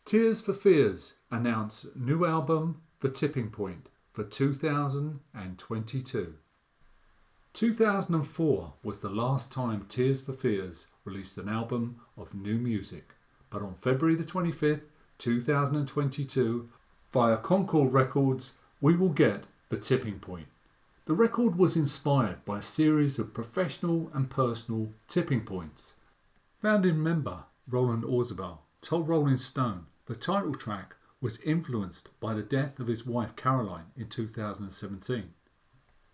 Tears for Fears announce new album The Tipping Point for 2022. 2004 was the last time Tears for Fears released an album of new music, but on February the 25th, 2022, via Concord Records, we will get The Tipping Point. The record was inspired by a series of professional and personal tipping points. Founding member Roland Orzabal told Rolling Stone the title track was influenced by the death of his wife Caroline in 2017.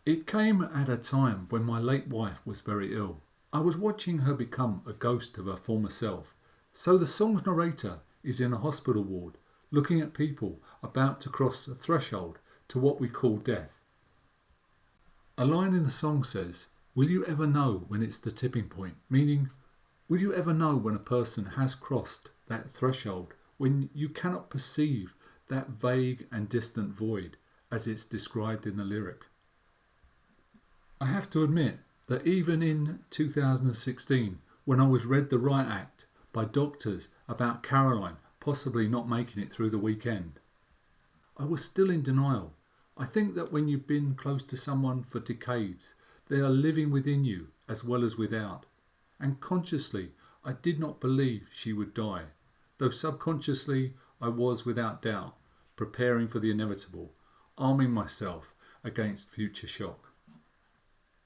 It came at a time when my late wife was very ill. I was watching her become a ghost of her former self. So the song's narrator is in a hospital ward, looking at people about to cross the threshold to what we call death. A line in the song says, "Will you ever know when it's the tipping point?" Meaning, will you ever know when a person has crossed that threshold, when you cannot perceive that vague and distant void as it's described in the lyric? I have to admit that even in 2016, when I was read the riot act by doctors about Caroline possibly not making it through the weekend, I was still in denial. I think that when you've been close to someone for decades, they are living within you as well as without. And consciously, I did not believe she would die, though subconsciously I was without doubt preparing for the inevitable, arming myself against future shock.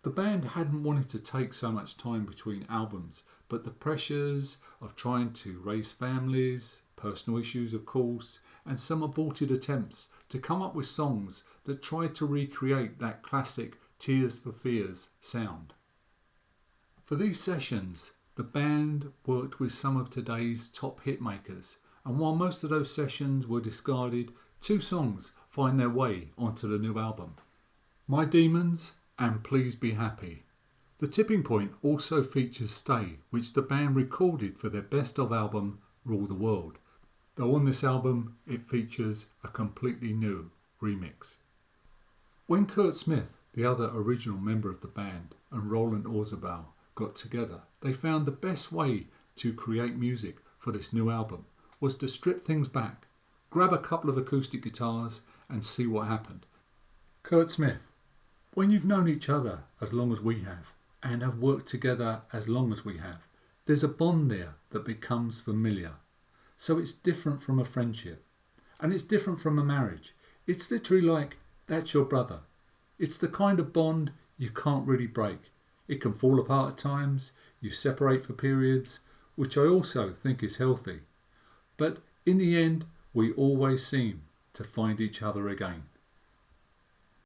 The band hadn't wanted to take so much time between albums, but the pressures of trying to raise families, personal issues of course, and some aborted attempts to come up with songs that tried to recreate that classic Tears for Fears sound. For these sessions, the band worked with some of today's top hit makers, and while most of those sessions were discarded, two songs find their way onto the new album: My Demons and Please Be Happy. The Tipping Point also features Stay, which the band recorded for their best of album Rule the World, though on this album it features a completely new remix. When Kurt Smith, the other original member of the band, and Roland Orzabal got together, they found the best way to create music for this new album was to strip things back, grab a couple of acoustic guitars and see what happened. Kurt Smith: when you've known each other as long as we have, and have worked together as long as we have, there's a bond there that becomes familiar. So it's different from a friendship, and it's different from a marriage. It's literally like, that's your brother. It's the kind of bond you can't really break. It can fall apart at times, you separate for periods, which I also think is healthy. But in the end, we always seem to find each other again.